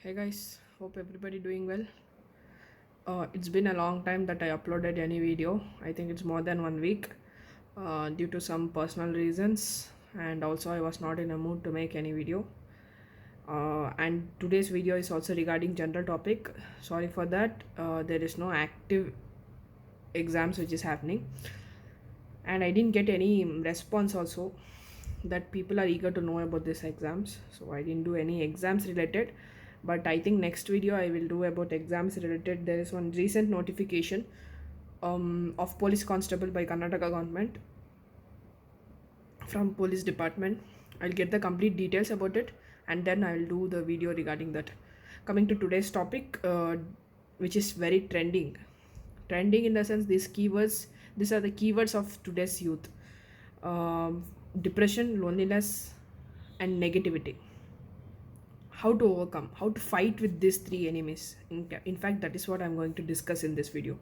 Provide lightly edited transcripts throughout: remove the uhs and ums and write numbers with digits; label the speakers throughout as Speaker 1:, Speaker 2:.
Speaker 1: Hey guys, hope everybody doing well. It's been a long time that I uploaded any video. I think it's more than 1 week due to some personal reasons, and also I was not in a mood to make any video. And today's video is also regarding general topic. Sorry for that. There is no active exams which is happening, and I didn't get any response also that people are eager to know about these exams, so I didn't do any exams related. But I think next video I will do about exams related. There is one recent notification of police constable by Karnataka government from police department. I'll get the complete details about it, and then I'll do the video regarding that. Coming to today's topic, which is very trending in the sense these are the keywords of today's youth. Depression, loneliness, and negativity. How to overcome, how to fight with these three enemies. In fact, that is what I'm going to discuss in this video.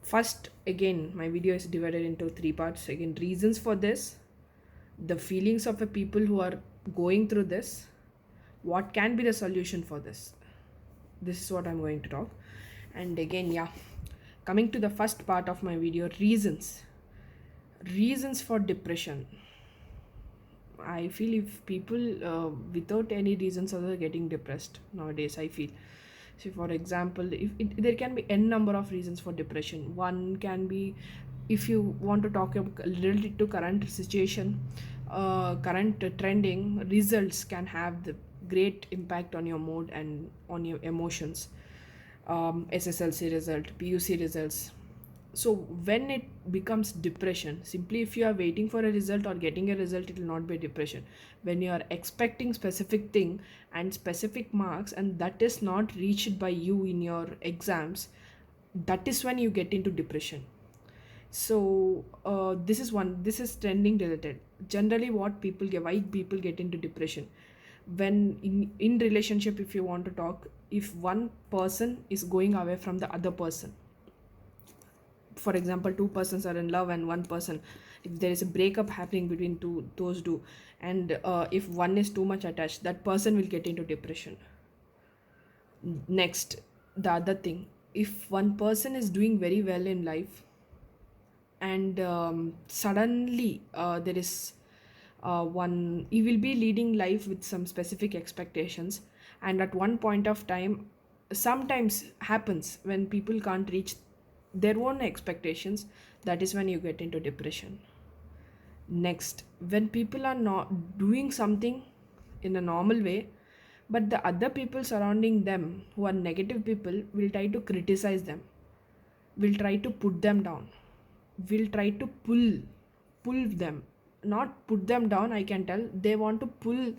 Speaker 1: First, again, my video is divided into three parts. Again, reasons for this, the feelings of the people who are going through this, what can be the solution for this. This is what I'm going to talk. And again, yeah, coming to the first part of my video, reasons for depression. I feel if people without any reasons are getting depressed nowadays, I feel. So, for example, there can be n number of reasons for depression. One can be, if you want to talk about related to current situation, current trending results can have the great impact on your mood and on your emotions. SSLC result, PUC results. So when it becomes depression, simply if you are waiting for a result or getting a result, it will not be depression. When you are expecting specific thing and specific marks and that is not reached by you in your exams, that is when you get into depression. So this is trending related. Generally what people get, why people get into depression, when in relationship, if you want to talk, if one person is going away from the other person, for example, two persons are in love and one person, if there is a breakup happening between those two, and if one is too much attached, that person will get into depression. Next, the other thing, if one person is doing very well in life and suddenly there is one, you will be leading life with some specific expectations, and at one point of time, sometimes happens when people can't reach their own expectations, that is when you get into depression. Next, when people are not doing something in a normal way, but the other people surrounding them who are negative people will try to criticize them, will try to put them down, will try to pull them, not put them down, I can tell, they want to pull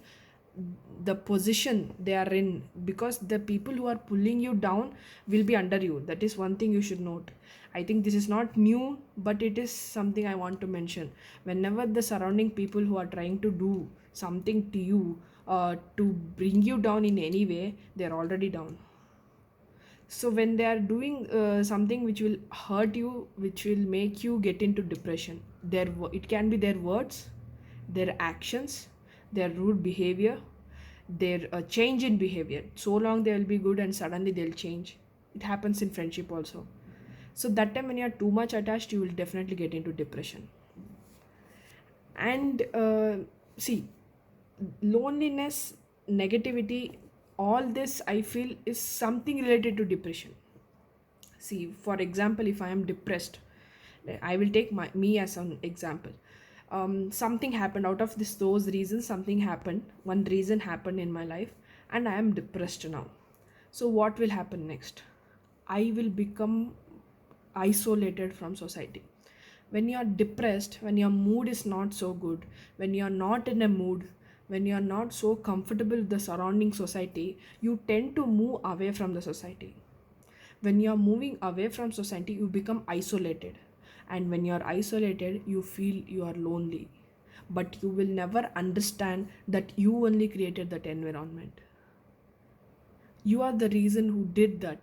Speaker 1: the position they are in, because the people who are pulling you down will be under you. That is one thing you should note. I think this is not new, but it is something I want to mention. Whenever the surrounding people who are trying to do something to you, to bring you down in any way, they are already down. So when they are doing something which will hurt you, which will make you get into depression, it can be their words, their actions, their rude behavior, their change in behavior. So long they will be good and suddenly they'll change. It happens in friendship also. So that time when you are too much attached, you will definitely get into depression. And see, loneliness, negativity, all this I feel is something related to depression. See, for example, if I am depressed, I will take me as an example. Something happened out of those reasons, something happened, one reason happened in my life, and I am depressed now. So what will happen next? I will become isolated from society. When you are depressed, when your mood is not so good, when you are not in a mood, when you are not so comfortable with the surrounding society, you tend to move away from the society. When you are moving away from society, you become isolated, and when you are isolated, you feel you are lonely, but you will never understand that you only created that environment. You are the reason who did that.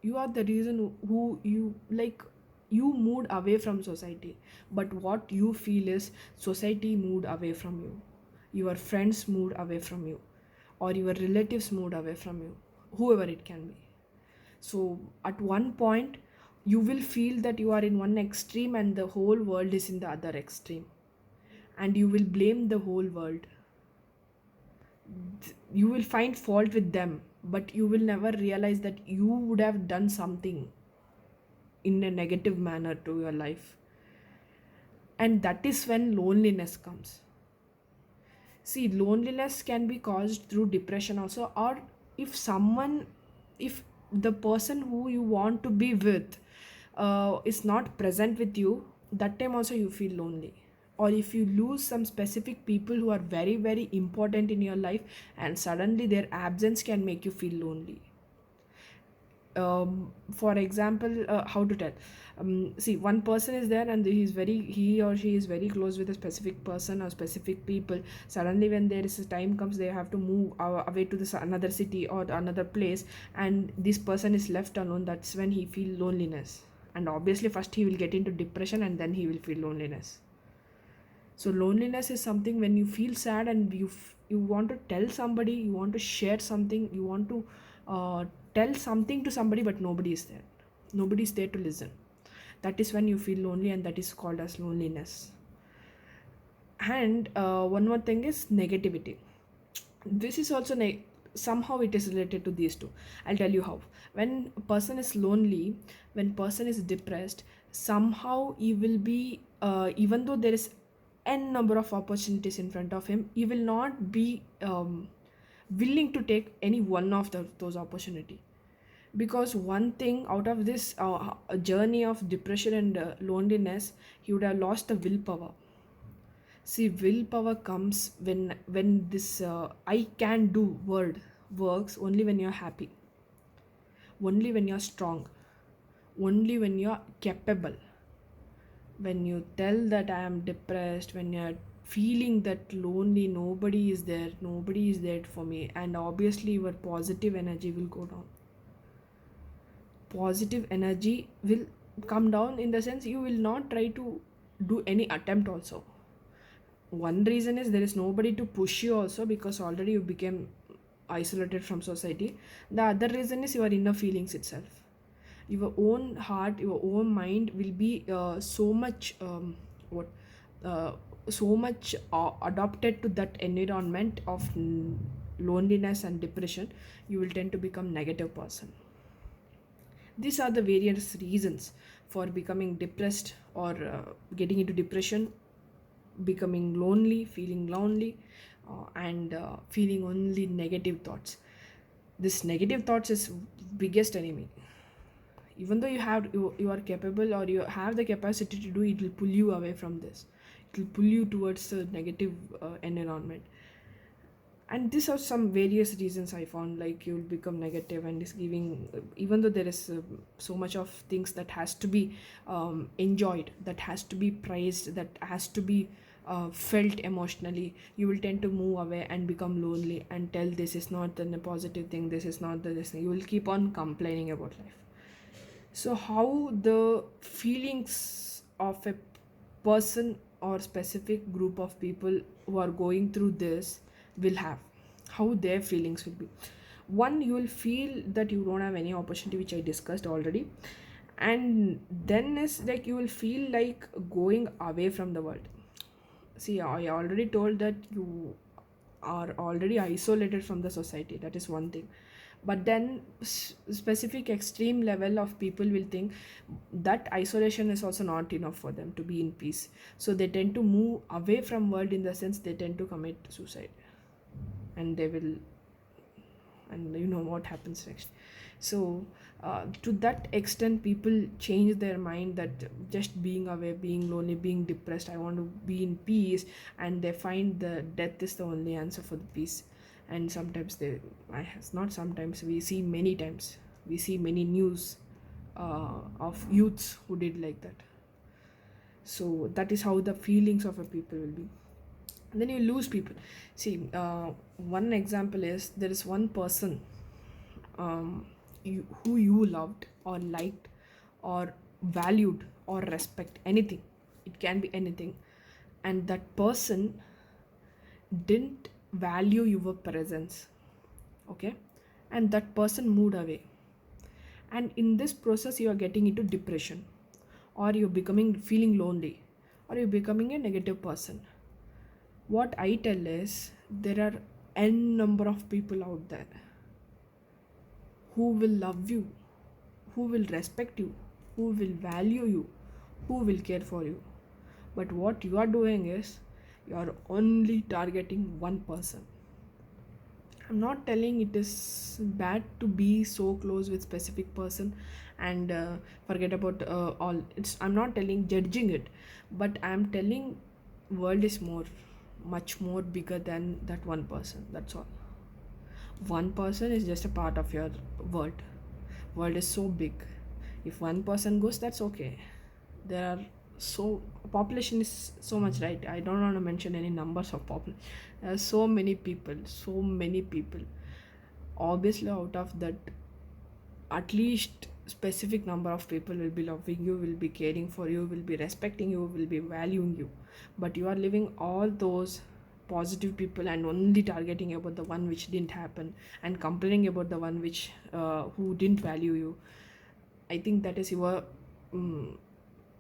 Speaker 1: You are the reason who you like, you moved away from society, but what you feel is society moved away from you, your friends moved away from you, or your relatives moved away from you, whoever it can be. So at one point, you will feel that you are in one extreme and the whole world is in the other extreme, and you will blame the whole world. You will find fault with them, but you will never realize that you would have done something in a negative manner to your life. And that is when loneliness comes. See, loneliness can be caused through depression also, or if someone, if the person who you want to be with is not present with you, that time also you feel lonely. Or if you lose some specific people who are very, very important in your life, and suddenly their absence can make you feel lonely. For example, how to tell, see, one person is there and he or she is very close with a specific person or specific people. Suddenly when there is a time comes, they have to move away to this another city or another place, and this person is left alone. That's when he feel loneliness, and obviously first he will get into depression and then he will feel loneliness. So loneliness is something when you feel sad and you want to tell somebody, you want to share something, you want to tell something to somebody, but nobody is there. Nobody is there to listen. That is when you feel lonely, and that is called as loneliness. And one more thing is negativity. This is also somehow it is related to these two. I'll tell you how. When a person is lonely, when person is depressed, somehow he will be even though there is n number of opportunities in front of him, he will not be willing to take any one of those opportunity. Because one thing out of this journey of depression and loneliness, he would have lost the willpower. See, willpower comes when this I can do word works only when you're happy, only when you're strong, only when you're capable. When you tell that I am depressed, when you're feeling that lonely, nobody is there for me, and obviously your positive energy will go down. Positive energy will come down in the sense you will not try to do any attempt also. One reason is there is nobody to push you also, because already you became isolated from society. The other reason is your inner feelings itself. Your own heart, your own mind will be so much what uh, so much adopted to that environment of loneliness and depression. You will tend to become negative person. These are the various reasons for becoming depressed or getting into depression, becoming lonely, feeling lonely, and feeling only negative thoughts. This negative thoughts is biggest enemy. Even though you are capable or you have the capacity to do, it will pull you away from this. It will pull you towards the negative environment. And these are some various reasons I found, like you'll become negative and is giving, even though there is so much of things that has to be enjoyed, that has to be praised, that has to be felt emotionally, you will tend to move away and become lonely and tell this is not the positive thing, this is not the this thing. You will keep on complaining about life. So how the feelings of a person or specific group of people who are going through this will have, how their feelings will be. One, you will feel that you don't have any opportunity, which I discussed already. And then is like you will feel like going away from the world. See, I already told that you are already isolated from the society. That is one thing. But then specific extreme level of people will think that isolation is also not enough for them to be in peace. So they tend to move away from world, in the sense they tend to commit suicide, and they will, and you know what happens next. So to that extent, people change their mind that just being away, being lonely, being depressed, I want to be in peace, and they find the death is the only answer for the peace. And sometimes not sometimes, we see many times, we see many news of youths who did like that. So that is how the feelings of a people will be. And then you lose people. See, one example is, there is one person who you loved or liked or valued or respect, anything, it can be anything, and that person didn't value your presence. okay, and that person moved away, and in this process you are getting into depression, or you're becoming feeling lonely, or you're becoming a negative person. What I tell is, there are n number of people out there who will love you, who will respect you, who will value you, who will care for you. But what you are doing is, you are only targeting one person. I'm not telling it is bad to be so close with specific person and forget about all. It's, I'm not telling judging it, but I'm telling world is more, much more bigger than that one person. That's all. One person is just a part of your world. World is so big. If one person goes, that's okay. There are so, population is so much, right? I don't want to mention any numbers of population. There are so many people, so many people. Obviously out of that, at least specific number of people will be loving you, will be caring for you, will be respecting you, will be valuing you. But you are living all those positive people and only targeting about the one which didn't happen, and complaining about the one which who didn't value you. I think that is your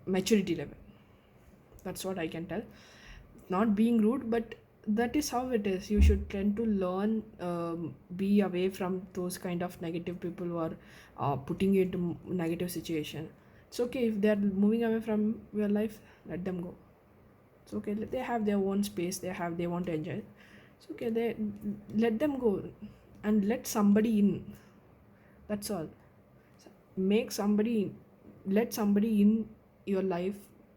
Speaker 1: maturity level. That's what I can tell. Not being rude, but that is how it is. You should tend to learn, be away from those kind of negative people who are putting you into negative situation. It's okay if they're moving away from your life, let them go. It's okay, they have their own space, they want to enjoy. It's okay, they let them go, and let somebody in. That's all. Make somebody, let somebody in your life,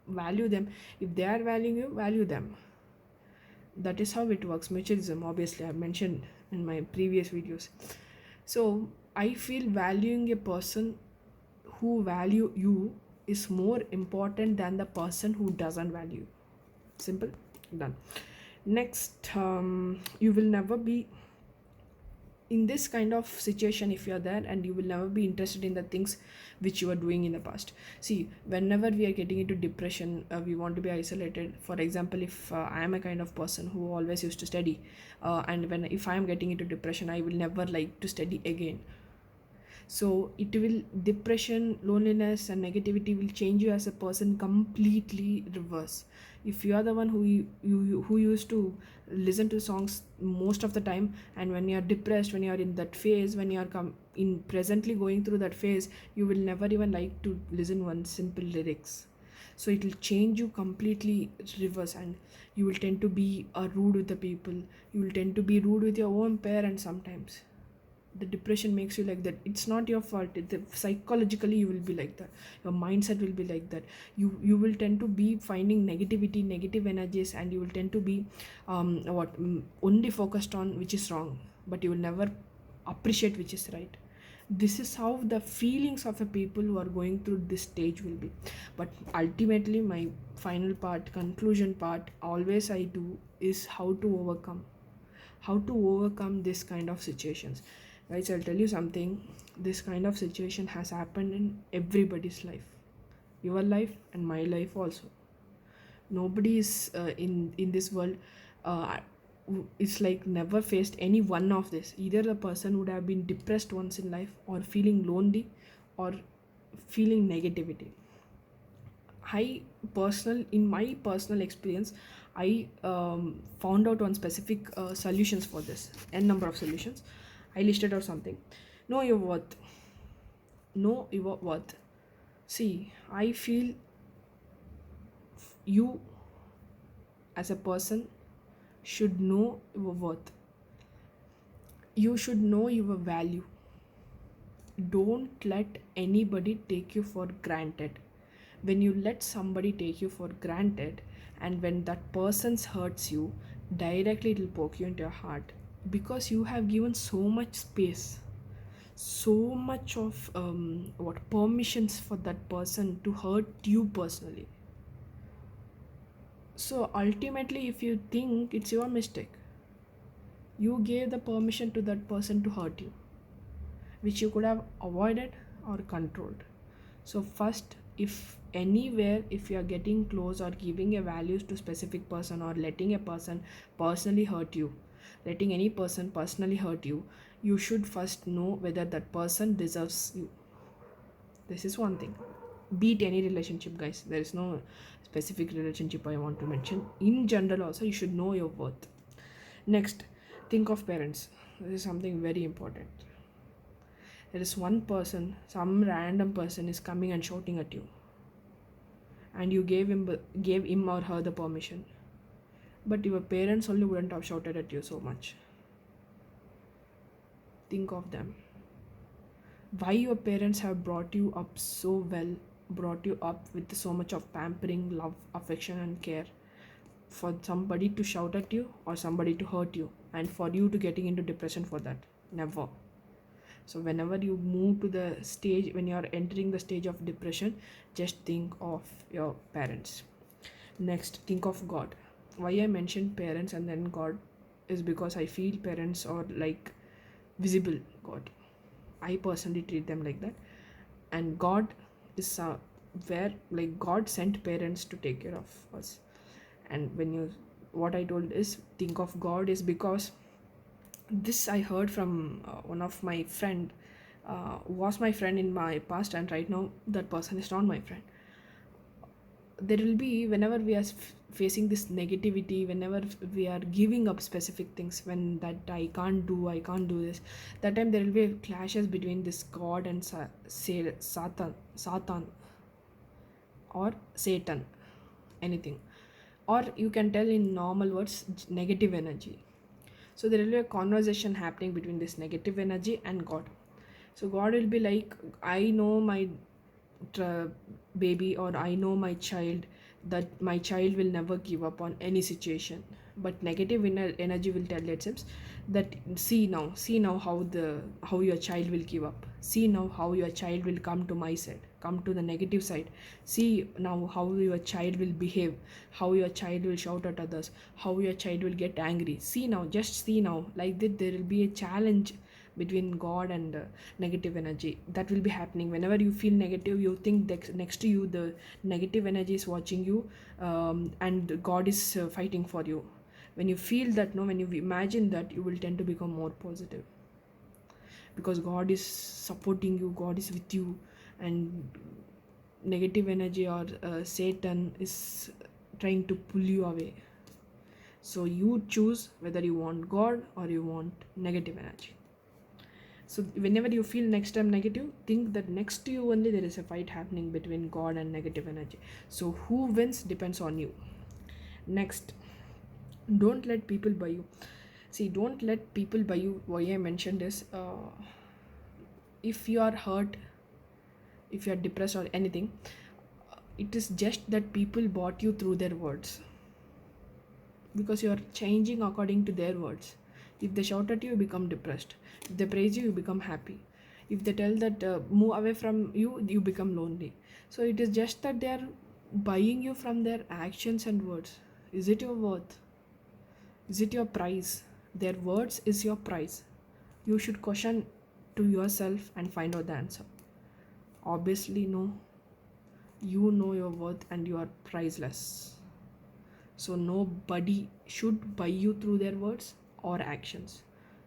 Speaker 1: value them. If they are valuing you, value them. That is how it works. Mutualism, obviously I've mentioned in my previous videos. So I feel valuing a person who value you is more important than the person who doesn't value. Simple, done. Next, you will never be in this kind of situation if you are there, and you will never be interested in the things which you are doing in the past. See, whenever we are getting into depression, we want to be isolated. For example, if I am a kind of person who always used to study, and when if I am getting into depression, I will never like to study again. So it will, depression, loneliness and negativity will change you as a person completely reverse. If you are the one who used to listen to songs most of the time, and when you are depressed, when you are in that phase, when you are in presently going through that phase, you will never even like to listen one simple lyrics. So it will change you completely reverse, and you will tend to be rude with the people. You will tend to be rude with your own parents sometimes. The depression makes you like that. It's not your fault. Psychologically you will be like that. Your mindset will be like that. You will tend to be finding negativity, negative energies, and you will tend to be only focused on which is wrong, but you will never appreciate which is right. This is how the feelings of a people who are going through this stage will be. But ultimately, my final part, conclusion part, always I do is how to overcome this kind of situations. Guys, I'll tell you something. This kind of situation has happened in everybody's life, your life and my life also. Nobody is in this world it's like never faced any one of this. Either the person would have been depressed once in life, or feeling lonely, or feeling negativity. In my personal experience, I found out one specific solutions for this, n number of solutions. I listed out something. Know your worth. Know your worth. See, I feel you as a person should know your worth. You should know your value. Don't let anybody take you for granted. When you let somebody take you for granted, and when that person hurts you, directly it will poke you into your heart, because you have given so much space, so much of permissions for that person to hurt you personally. So ultimately, if you think it's your mistake, you gave the permission to that person to hurt you, which you could have avoided or controlled. So first, if anywhere, if you are getting close or giving a values to specific person, or letting a person personally hurt you, letting any person personally hurt you, you should first know whether that person deserves you. This is one thing. Beat any relationship, guys. There is no specific relationship I want to mention. In general, also, you should know your worth. Next, think of parents. This is something very important. There is one person, some random person is coming and shouting at you, and you gave him or her the permission. But your parents only wouldn't have shouted at you so much. Think of them. Why your parents have brought you up so well, brought you up with so much of pampering, love, affection, and care, for somebody to shout at you or somebody to hurt you, and for you to getting into depression for that? Never. So whenever you move to the stage, when you are entering the stage of depression, just think of your parents. Next, think of God. Why I mentioned parents and then God is because I feel parents are like visible God. I personally treat them like that. And God is where, like, God sent parents to take care of us. And when you, what I told is think of God is because this I heard from one of my friend, was my friend in my past, and right now that person is not my friend. There will be, whenever we are facing this negativity, whenever we are giving up specific things, when that I can't do this, that time there will be clashes between this God and Satan or Satan, anything. Or you can tell in normal words, negative energy. So there will be a conversation happening between this negative energy and God. So God will be like, I know my baby, or I know my child, that my child will never give up on any situation. But negative energy will tell itself that, see now how your child will give up. See now how your child will come to my side, come to the negative side. See now how your child will behave, how your child will shout at others, how your child will get angry. See now, just see now, like that there will be a challenge between God and negative energy. That will be happening whenever you feel negative. You think that next to you the negative energy is watching you, and God is fighting for you. When you feel that, no, when you imagine that, you will tend to become more positive, because God is supporting you, God is with you, and negative energy or Satan is trying to pull you away. So you choose whether you want God or you want negative energy. So whenever you feel next time negative, think that next to you only there is a fight happening between God and negative energy. So who wins depends on you. Next, don't let people buy you. See, don't let people buy you. Why I mentioned is, if you are hurt, if you are depressed or anything, it is just that people bought you through their words, because you are changing according to their words. If they shout at you, you become depressed. If they praise you, you become happy. If they tell that move away from you, you become lonely. So it is just that they are buying you from their actions and words. Is it your worth? Is it your price? Their words is your price. You should question to yourself and find out the answer. Obviously, no. You know your worth and you are priceless. So nobody should buy you through their words or actions.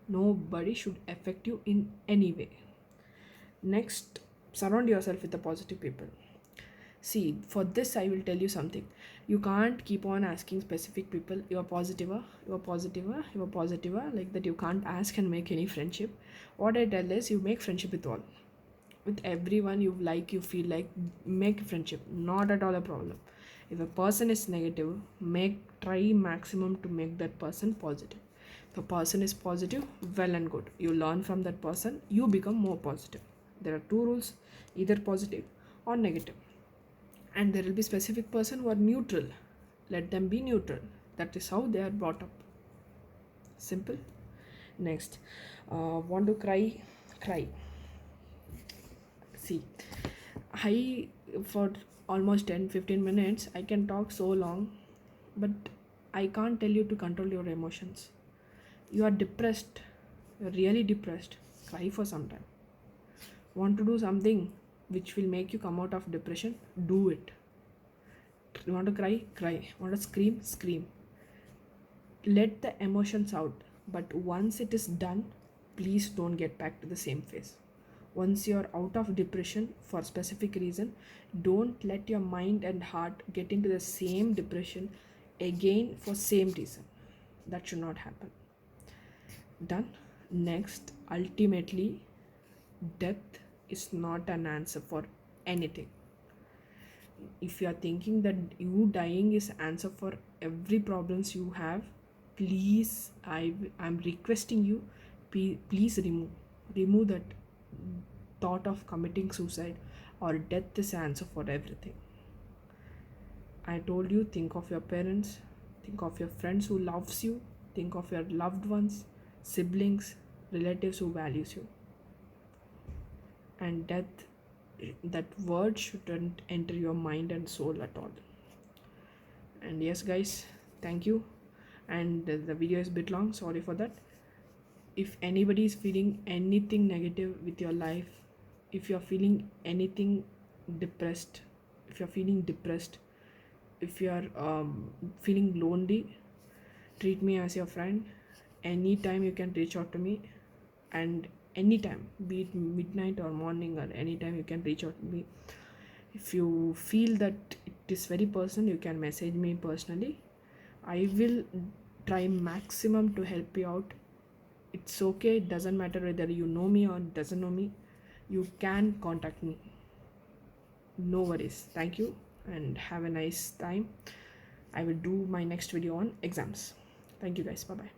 Speaker 1: Nobody should affect you in any way. Next, surround yourself with the positive people. See, for this I will tell you something. You can't keep on asking specific people, you are positive, you are positive, you are positive, like that. You can't ask and make any friendship. What I tell is, you make friendship with all. With everyone you like, you feel like, make friendship. Not at all a problem. If a person is negative, try maximum to make that person positive. If a person is positive, well and good. You learn from that person, you become more positive. There are two rules, either positive or negative. And there will be specific person who are neutral. Let them be neutral. That is how they are brought up. Simple. Next, want to cry? Cry. See, I, for almost 10-15 minutes, I can talk so long, but I can't tell you to control your emotions. You are depressed, you're really depressed, cry for some time. Want to do something which will make you come out of depression? Do it. You want to cry? Cry. Want to scream? Scream. Let the emotions out. But once it is done, please don't get back to the same phase. Once you're out of depression for specific reason, don't let your mind and heart get into the same depression again for same reason. That should not happen. Done. Next, ultimately, death is not an answer for anything. If you are thinking that you dying is answer for every problems you have, please, I'm requesting you, please remove that thought of committing suicide or death is answer for everything. I told you, think of your parents, think of your friends who loves you, think of your loved ones, siblings, relatives who values you. And death, that word shouldn't enter your mind and soul at all. And yes guys, thank you. And the video is a bit long, sorry for that. If anybody is feeling anything negative with your life, if you're feeling anything depressed, if you're feeling depressed, if you're feeling lonely, treat me as your friend. Anytime you can reach out to me, and anytime, be it midnight or morning or anytime, you can reach out to me. If you feel that it is very personal, you can message me personally. I will try maximum to help you out. It's okay, it doesn't matter whether you know me or doesn't know me, you can contact me. No worries. Thank you and have a nice time. I will do my next video on exams. Thank you guys. Bye bye.